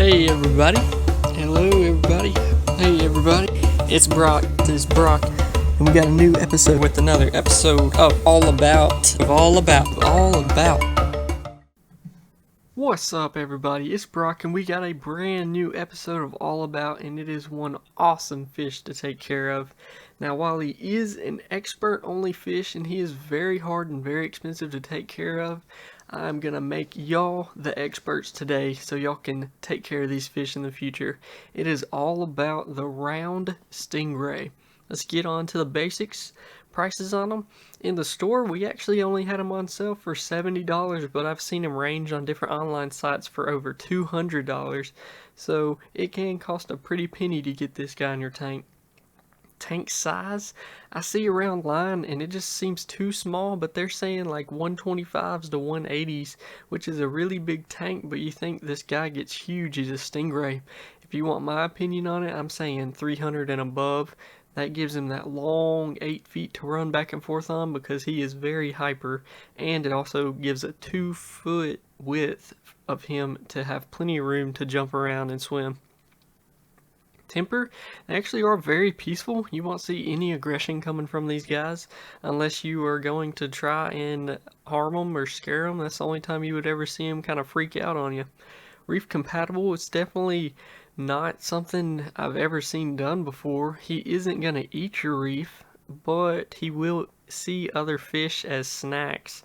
Hey everybody. Hello everybody. Hey everybody. It's Brock. This is Brock. And we got a new episode with another episode of All About. What's up everybody? It's Brock and we got a brand new episode of All About, and it is one awesome fish to take care of. Now while he is an expert only fish and he is very hard and very expensive to take care of, I'm gonna make y'all the experts today so y'all can take care of these fish in the future. It is all about the round stingray. Let's get on to the basics. Prices on them. In the store, we actually only had them on sale for $70, but I've seen them range on different online sites for over $200. So it can cost a pretty penny to get this guy in your tank. Tank size, I see around line and it just seems too small, but they're saying like 125s to 180s, which is a really big tank, but you think this guy gets huge. He's a stingray. If you want my opinion on it, I'm saying 300 and above. That gives him that long 8 feet to run back and forth on because he is very hyper, and it also gives a 2-foot width of him to have plenty of room to jump around and swim. Temper, they actually are very peaceful. You won't see any aggression coming from these guys unless you are going to try and harm them or scare them. That's the only time you would ever see them kind of freak out on you. Reef compatible, it's definitely not something I've ever seen done before. He isn't going to eat your reef, but he will see other fish as snacks.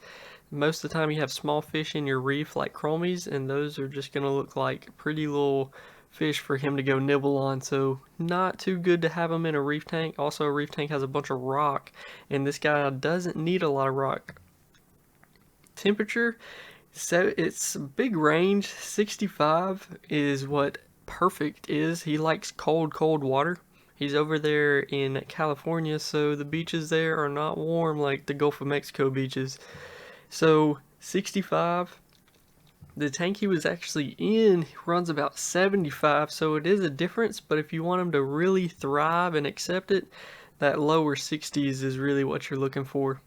Most of the time you have small fish in your reef like chromies, and those are just going to look like pretty little fish for him to go nibble on, so not too good to have him in a reef tank. Also, a reef tank has a bunch of rock, and this guy doesn't need a lot of rock. Temperature, so it's a big range. 65 is what perfect is. He likes cold water. He's over there in California, so the beaches there are not warm like the Gulf of Mexico beaches. So 65. The tank he was actually in runs about 75, so it is a difference, but if you want him to really thrive and accept it, that lower 60s is really what you're looking for.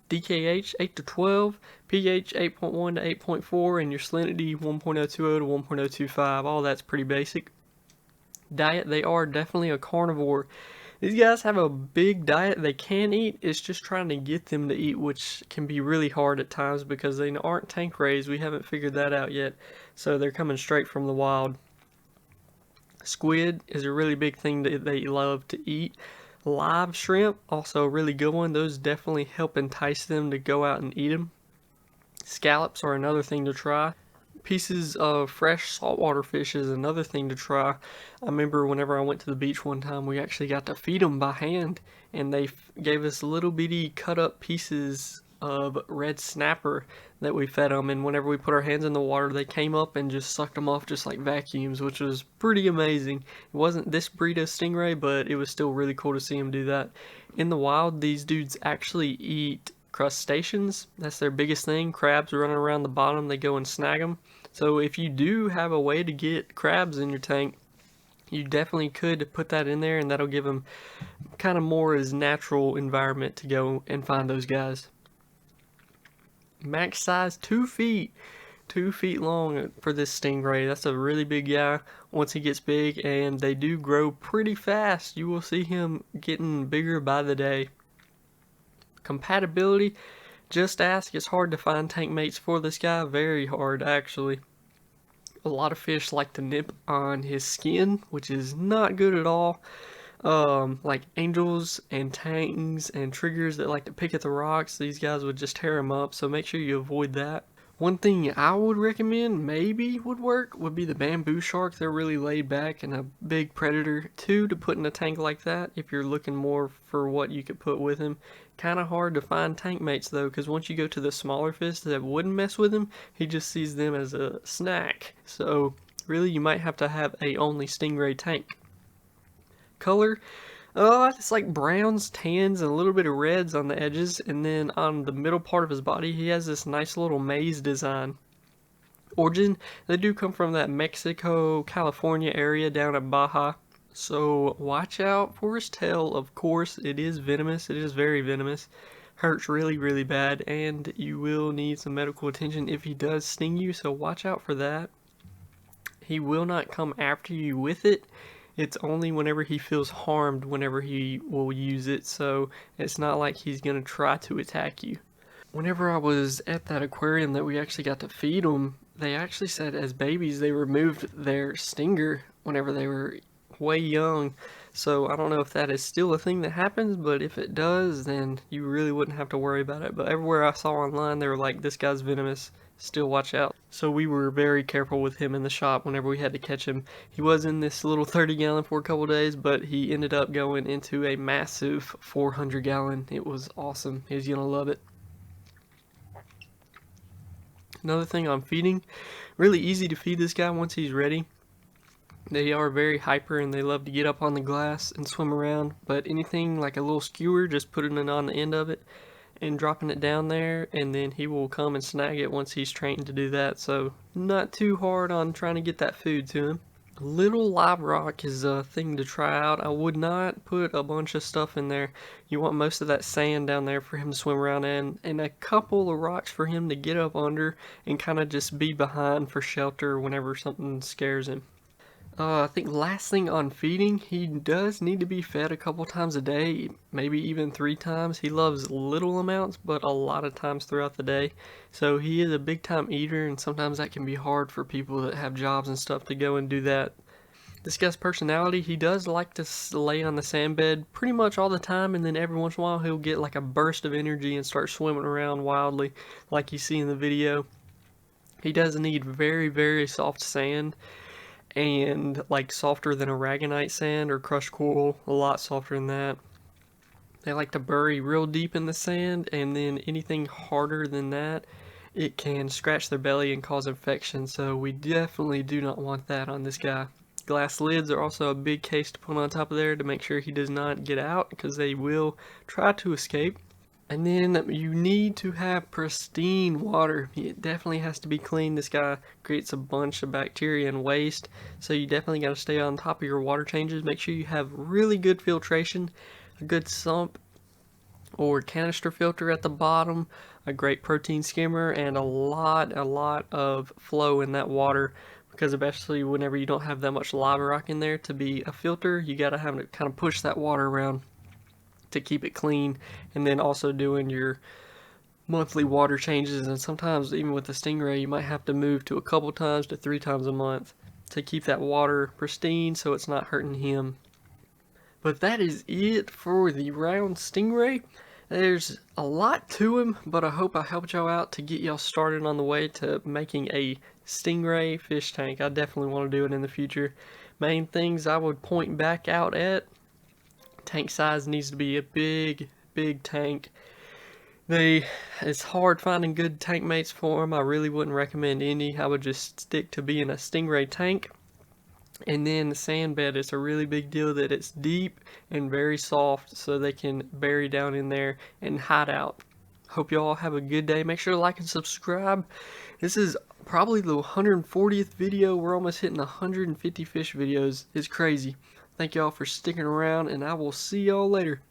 DKH 8 to 12, pH 8.1 to 8.4, and your salinity 1.020 to 1.025. All that's pretty basic. Diet, they are definitely a carnivore. These guys have a big diet they can eat. It's just trying to get them to eat, which can be really hard at times because they aren't tank raised. We haven't figured that out yet, so they're coming straight from the wild. Squid is a really big thing that they love to eat. Live shrimp, also a really good one. Those definitely help entice them to go out and eat them. Scallops are another thing to try. Pieces of fresh saltwater fish is another thing to try. I remember whenever I went to the beach one time, we actually got to feed them by hand, and they gave us little bitty cut up pieces of red snapper that we fed them, and whenever we put our hands in the water, they came up and just sucked them off just like vacuums, which was pretty amazing. It wasn't this breed of stingray, but it was still really cool to see them do that. In the wild, these dudes actually eat crustaceans. That's their biggest thing. Crabs running around the bottom, they go and snag them. So if you do have a way to get crabs in your tank, you definitely could put that in there, and that'll give them kind of more as natural environment to go and find those guys. Max size 2 feet. 2 feet long for this stingray. That's a really big guy once he gets big, and they do grow pretty fast. You will see him getting bigger by the day. Compatibility, just ask. It's hard to find tank mates for this guy. Very hard, actually. A lot of fish like to nip on his skin, which is not good at all. Like angels and tangs and triggers that like to pick at the rocks, these guys would just tear them up, so make sure you avoid that. One thing I would recommend, maybe would work, would be the bamboo shark. They're really laid back and a big predator too to put in a tank like that if you're looking more for what you could put with him. Kind of hard to find tank mates though, because once you go to the smaller fish that wouldn't mess with him, he just sees them as a snack. So really you might have to have a only stingray tank. Color, it's like browns, tans, and a little bit of reds on the edges, and then on the middle part of his body he has this nice little maze design. Origin, they do come from that Mexico, California area down at Baja, so watch out for his tail. Of course, it is venomous. It is very venomous. Hurts really bad, and you will need some medical attention if he does sting you, so watch out for that. he will not come after you with it. It's only whenever he feels harmed whenever he will use it, so it's not like he's going to try to attack you. Whenever I was at that aquarium that we actually got to feed them, they actually said as babies they removed their stinger whenever they were way young. So I don't know if that is still a thing that happens, but if it does, then you really wouldn't have to worry about it. But everywhere I saw online, they were like, this guy's venomous, still watch out. So we were very careful with him in the shop whenever we had to catch him. He was in this little 30-gallon for a couple days, but he ended up going into a massive 400-gallon. It was awesome. He was gonna love it. Another thing on feeding, really easy to feed this guy once he's ready. They are very hyper and they love to get up on the glass and swim around, but anything like a little skewer, just putting it on the end of it and dropping it down there, and then he will come and snag it once he's trained to do that. So not too hard on trying to get that food to him. Little live rock is a thing to try out. I would not put a bunch of stuff in there. You want most of that sand down there for him to swim around in, and a couple of rocks for him to get up under and kind of just be behind for shelter whenever something scares him. I think last thing on feeding, he does need to be fed a couple times a day, maybe even 3 times. He loves little amounts, but a lot of times throughout the day. So he is a big time eater, and sometimes that can be hard for people that have jobs and stuff to go and do that. This guy's personality, he does like to lay on the sand bed pretty much all the time, and then every once in a while he'll get like a burst of energy and start swimming around wildly like you see in the video. He does need very, very soft sand, and like softer than aragonite sand or crushed coral, a lot softer than that. They like to bury real deep in the sand, and then anything harder than that, it can scratch their belly and cause infection, so we definitely do not want that on this guy. Glass lids are also a big case to put on top of there to make sure he does not get out, because they will try to escape. And then you need to have pristine water. It definitely has to be clean. This guy creates a bunch of bacteria and waste, so you definitely got to stay on top of your water changes. Make sure you have really good filtration, a good sump or canister filter at the bottom, a great protein skimmer, and a lot of flow in that water, because especially whenever you don't have that much lava rock in there to be a filter, you got to have to kind of push that water around to keep it clean. And then also doing your monthly water changes, and sometimes even with the Stingray you might have to move to a couple times to 3 times a month to keep that water pristine so it's not hurting him. But that is it for the round Stingray. There's a lot to him, but I hope I helped y'all out to get y'all started on the way to making a Stingray fish tank. I definitely want to do it in the future. Main things I would point back out at: tank size needs to be a big tank. It's hard finding good tank mates for them. I really wouldn't recommend any. I would just stick to being a Stingray tank. And then the sand bed, it's a really big deal that it's deep and very soft so they can bury down in there and hide out. Hope you all have a good day. Make sure to like and subscribe. This is probably the 140th video. We're almost hitting 150 fish videos. It's crazy. Thank y'all for sticking around, and I will see y'all later.